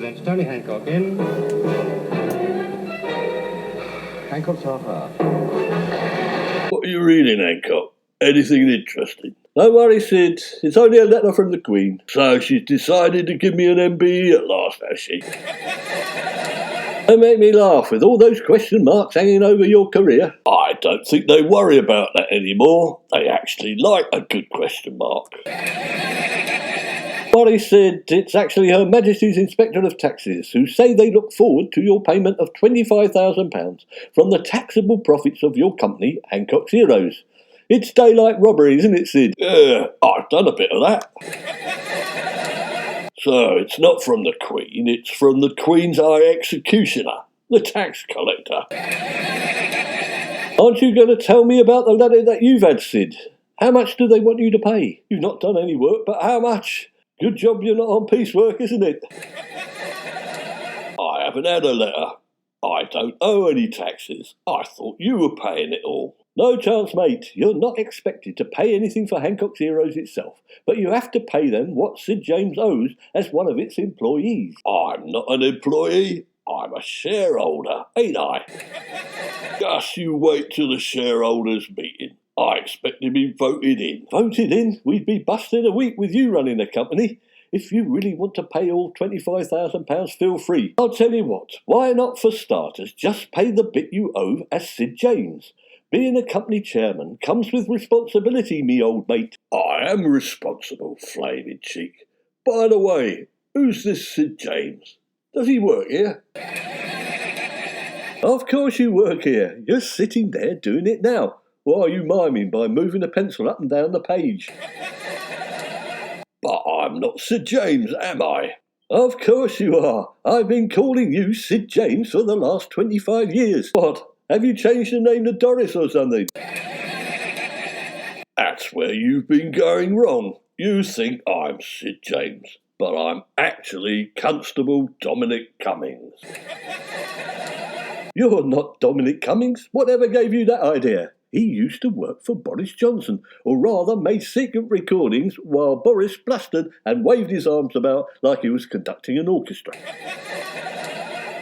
That's Tony Hancock in. Hancock's half hour. What are you reading, Hancock? Anything interesting? Don't worry, Sid. It's only a letter from the Queen. So she's decided to give me an MBE at last, has she? Don't make me laugh with all those question marks hanging over your career. I don't think they worry about that anymore. They actually like a good question mark. Worry, Sid, it's actually Her Majesty's Inspector of Taxes who say they look forward to your payment of £25,000 from the taxable profits of your company, Hancock's Heroes. It's daylight robbery, isn't it, Sid? Yeah, I've done a bit of that. So it's not from the Queen, it's from the Queen's Eye Executioner, the tax collector. Aren't you going to tell me about the letter that you've had, Sid? How much do they want you to pay? You've not done any work, but how much? Good job you're not on piecework, isn't it? I haven't had a letter. I don't owe any taxes. I thought you were paying it all. No chance, mate. You're not expected to pay anything for Hancock's Heroes itself, but you have to pay them what Sid James owes as one of its employees. I'm not an employee. I'm a shareholder, ain't I? Just you wait till the shareholders' meeting. I expect to be voted in. Voted in? We'd be busted a week with you running the company. If you really want to pay all £25,000, feel free. I'll tell you what, why not for starters just pay the bit you owe as Sid James? Being a company chairman comes with responsibility, me old mate. I am responsible, flaming cheek. By the way, who's this Sid James? Does he work here? Of course you work here. You're sitting there doing it now. Why are you miming by moving a pencil up and down the page? But I'm not Sid James, am I? Of course you are. I've been calling you Sid James for the last 25 years. What? Have you changed the name to Doris or something? That's where you've been going wrong. You think I'm Sid James, but I'm actually Constable Dominic Cummings. You're not Dominic Cummings. Whatever gave you that idea? He used to work for Boris Johnson, or rather made secret recordings while Boris blustered and waved his arms about like he was conducting an orchestra.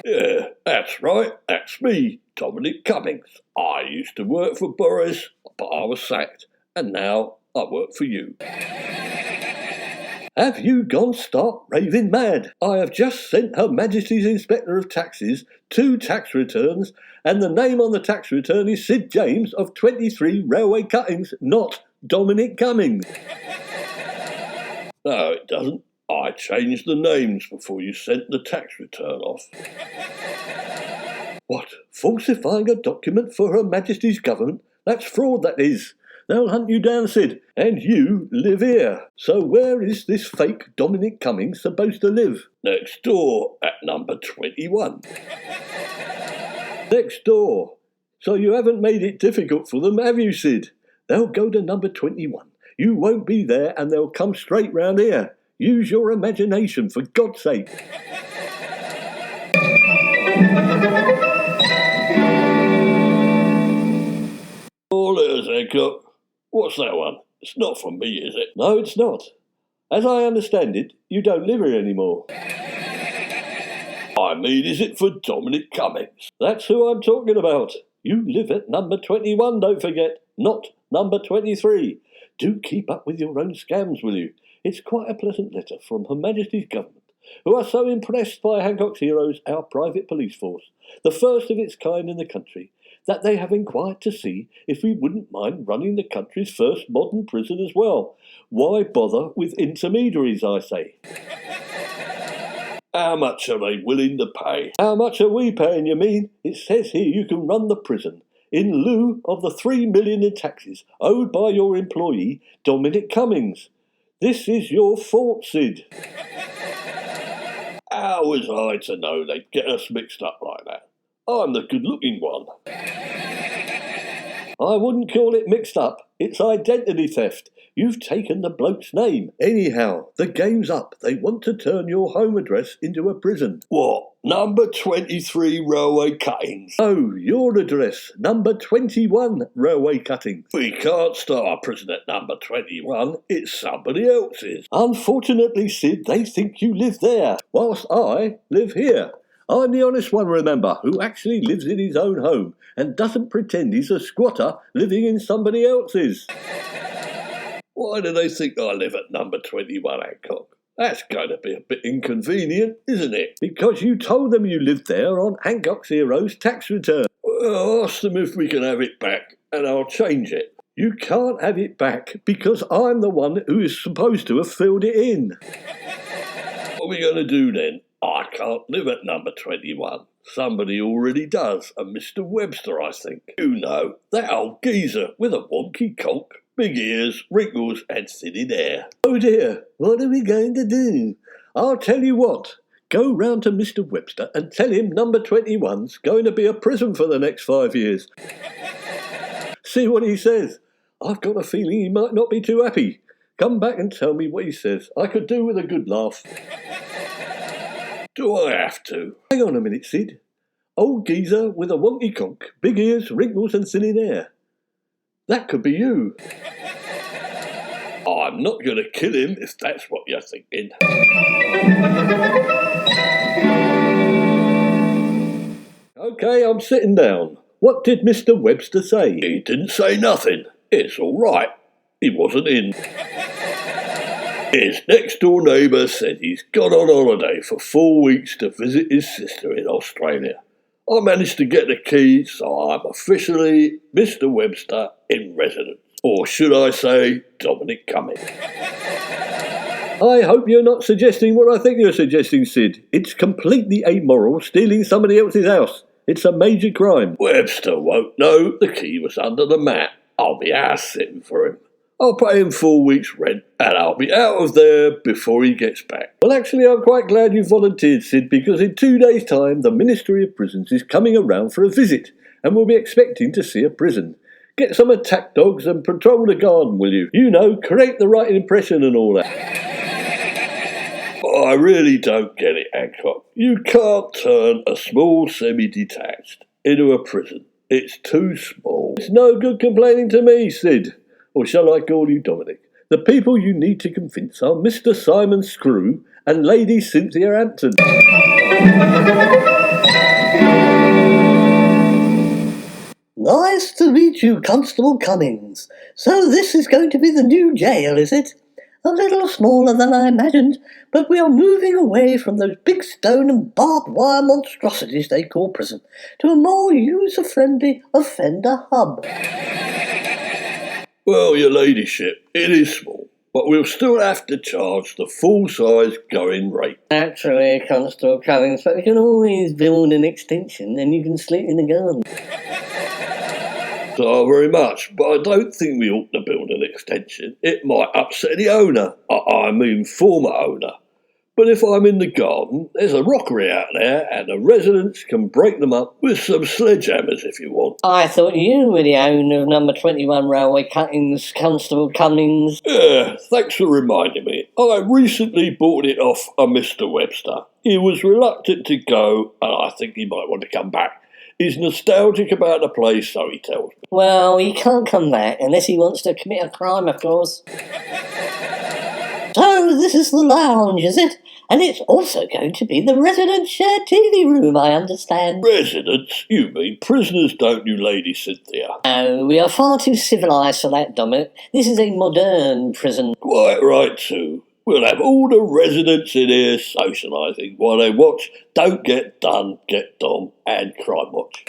Yeah, that's right, that's me, Dominic Cummings. I used to work for Boris, but I was sacked, and now I work for you. Have you gone stark raving mad? I have just sent Her Majesty's Inspector of Taxes 2 tax returns, and the name on the tax return is Sid James of 23 Railway Cuttings, not Dominic Cummings. No, it doesn't. I changed the names before you sent the tax return off. What? Falsifying a document for Her Majesty's government? That's fraud, that is. They'll hunt you down, Sid, and you live here. So where is this fake Dominic Cummings supposed to live? Next door, at number 21. Next door. So you haven't made it difficult for them, have you, Sid? They'll go to number 21. You won't be there, and they'll come straight round here. Use your imagination, for God's sake. All letters, Hancock. What's that one? It's not from me, is it? No, it's not. As I understand it, you don't live here anymore. I mean, is it for Dominic Cummings? That's who I'm talking about. You live at number 21, don't forget, not number 23. Do keep up with your own scams, will you? It's quite a pleasant letter from Her Majesty's government, who are so impressed by Hancock's Heroes, our private police force, the first of its kind in the country, that they have inquired to see if we wouldn't mind running the country's first modern prison as well. Why bother with intermediaries, I say? How much are they willing to pay? How much are we paying, you mean? It says here you can run the prison in lieu of the $3 million in taxes owed by your employee, Dominic Cummings. This is your fault, Sid. How was I to know they'd get us mixed up like that? I'm the good-looking one. I wouldn't call it mixed up. It's identity theft. You've taken the bloke's name. Anyhow, the game's up. They want to turn your home address into a prison. What? Number 23 railway cuttings? Oh, your address. Number 21 railway cuttings. We can't start a prison at number 21. It's somebody else's. Unfortunately, Sid, they think you live there, whilst I live here. I'm the honest one, remember, who actually lives in his own home and doesn't pretend he's a squatter living in somebody else's. Why do they think I live at number 21, Hancock? That's going to be a bit inconvenient, isn't it? Because you told them you lived there on Hancock's Hero's tax return. Well, ask them if we can have it back, and I'll change it. You can't have it back because I'm the one who is supposed to have filled it in. What are we going to do then? I can't live at number 21. Somebody already does, a Mr. Webster, I think. You know, that old geezer with a wonky conk, big ears, wrinkles and thinning hair. Oh dear, what are we going to do? I'll tell you what. Go round to Mr. Webster and tell him number 21's going to be a prison for the next 5 years. See what he says. I've got a feeling he might not be too happy. Come back and tell me what he says. I could do with a good laugh. Do I have to? Hang on a minute, Sid. Old geezer with a wonky conk, big ears, wrinkles and thinning hair. That could be you. I'm not going to kill him if that's what you're thinking. OK, I'm sitting down. What did Mr. Webster say? He didn't say nothing. It's all right. He wasn't in. His next-door neighbour said he's gone on holiday for 4 weeks to visit his sister in Australia. I managed to get the key, so I'm officially Mr. Webster in residence. Or should I say, Dominic Cummings. I hope you're not suggesting what I think you're suggesting, Sid. It's completely amoral stealing somebody else's house. It's a major crime. Webster won't know the key was under the mat. I'll be house-sitting for him. I'll pay him 4 weeks' rent, and I'll be out of there before he gets back. Well, actually, I'm quite glad you volunteered, Sid, because in 2 days' time, the Ministry of Prisons is coming around for a visit, and we'll be expecting to see a prison. Get some attack dogs and patrol the garden, will you? You know, create the right impression and all that. I really don't get it, Hancock. You can't turn a small semi-detached into a prison. It's too small. It's no good complaining to me, Sid. Or shall I call you Dominic? The people you need to convince are Mr. Simon Screw and Lady Cynthia Hampton. Nice to meet you, Constable Cummings. So this is going to be the new jail, is it? A little smaller than I imagined, but we are moving away from those big stone and barbed wire monstrosities they call prison to a more user-friendly offender hub. Well, your ladyship, it is small, but we'll still have to charge the full-size going rate. Naturally, Constable Cummings, but we can always build an extension and you can sleep in the garden. So very much, but I don't think we ought to build an extension. It might upset the owner, I mean former owner. But if I'm in the garden, there's a rockery out there and the residents can break them up with some sledgehammers if you want. I thought you were the owner of number 21 Railway Cuttings, Constable Cummings. Yeah, thanks for reminding me. I recently bought it off a Mr. Webster. He was reluctant to go, and I think he might want to come back. He's nostalgic about the place, so he tells me. Well, he can't come back unless he wants to commit a crime, of course. So this is the lounge, is it? And it's also going to be the residents' shared TV room, I understand. Residents? You mean prisoners, don't you, Lady Cynthia? No, we are far too civilised for that, Dominic. This is a modern prison. Quite right, too. We'll have all the residents in here socialising while they watch Don't Get Done, Get Dom and Crime Watch.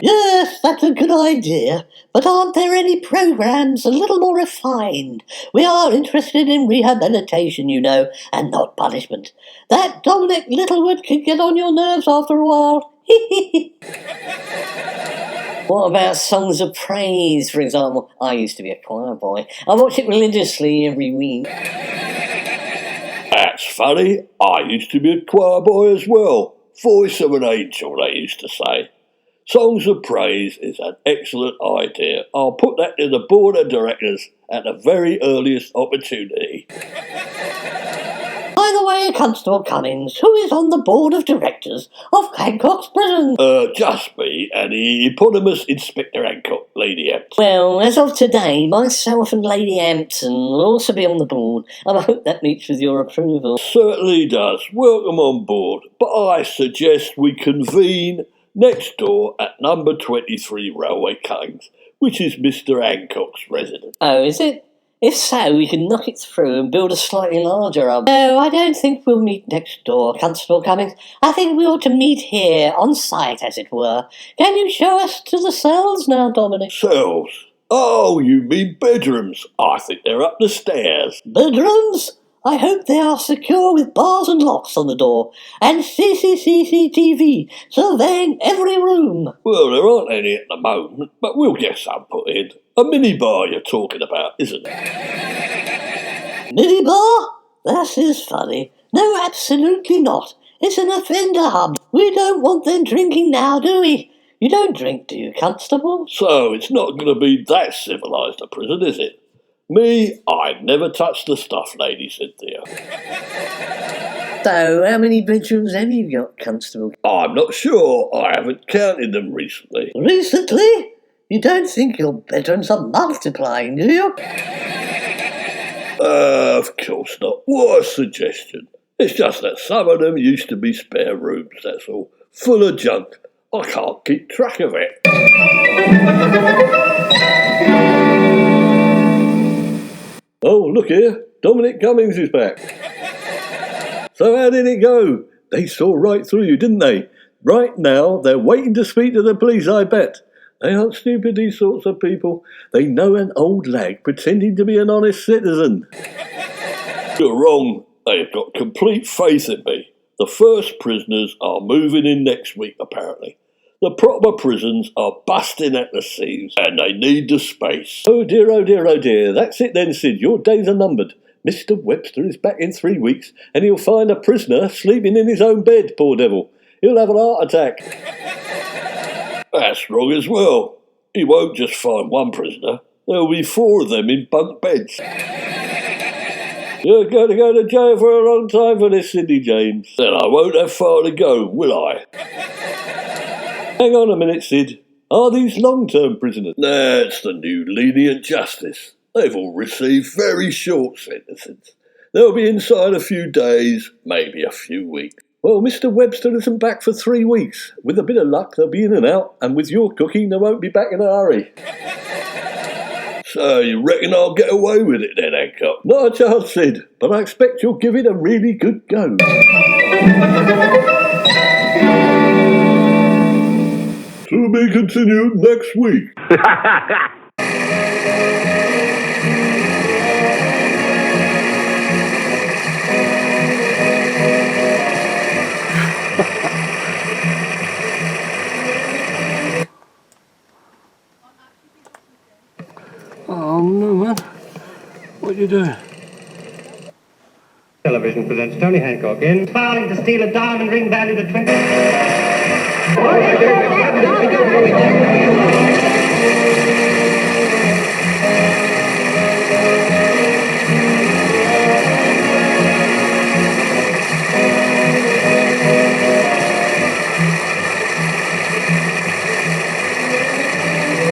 Yes, that's a good idea. But aren't there any programmes a little more refined? We are interested in rehabilitation, you know, and not punishment. That Dominic Littlewood could get on your nerves after a while. What about songs of praise, for example? I used to be a choir boy. I watch it religiously every week. That's funny. I used to be a choir boy as well. Voice of an angel, they used to say. Songs of praise is an excellent idea. I'll put that to the board of directors at the very earliest opportunity. By the way, Constable Cummings, who is on the board of directors of Hancock's prison? Just me and the eponymous Inspector Hancock, Lady Hampton. Well, as of today, myself and Lady Hampton will also be on the board, and I hope that meets with your approval. Certainly does. Welcome on board. But I suggest we convene next door at number 23 Railway Cuttings, which is Mr. Hancock's residence. Oh, is it? If so, we can knock it through and build a slightly larger hub. No, I don't think we'll meet next door, Constable Cummings. I think we ought to meet here, on site, as it were. Can you show us to the cells now, Dominic? Cells? Oh, you mean bedrooms? I think they're up the stairs. Bedrooms? I hope they are secure with bars and locks on the door, and CCTV surveying every room. Well, there aren't any at the moment, but we'll get some put in. A minibar you're talking about, isn't it? Minibar? That is funny. No, absolutely not. It's an offender hub. We don't want them drinking now, do we? You don't drink, do you, Constable? So it's not going to be that civilised a prison, is it? Me, I'd never touch the stuff, Lady Cynthia. So, how many bedrooms have you got, Constable? I'm not sure. I haven't counted them recently. Recently? You don't think your bedrooms are multiplying, do you? Of course not. What a suggestion. It's just that some of them used to be spare rooms, that's all. Full of junk. I can't keep track of it. Oh, look here. Dominic Cummings is back. So how did it go? They saw right through you, didn't they? Right now, they're waiting to speak to the police, I bet. They aren't stupid, these sorts of people. They know an old lag pretending to be an honest citizen. You're wrong. They've got complete faith in me. The first prisoners are moving in next week, apparently. The proper prisons are busting at the seams, and they need the space. Oh dear, oh dear, oh dear. That's it then, Sid. Your days are numbered. Mr. Webster is back in 3 weeks, and he'll find a prisoner sleeping in his own bed, poor devil. He'll have an heart attack. That's wrong as well. He won't just find one prisoner. There'll be 4 of them in bunk beds. You're going to go to jail for a long time for this, Sidney James. Then I won't have far to go, will I? Hang on a minute, Sid. Are these long-term prisoners? That's the new lenient justice. They've all received very short sentences. They'll be inside a few days, maybe a few weeks. Well, Mr. Webster isn't back for 3 weeks. With a bit of luck, they'll be in and out, and with your cooking, they won't be back in a hurry. So, you reckon I'll get away with it then, Hancock? Not a chance, Sid, but I expect you'll give it a really good go. To be continued next week. Oh no, man. What are you doing? Television presents Tony Hancock in Fouling to steal a diamond ring valued at 20.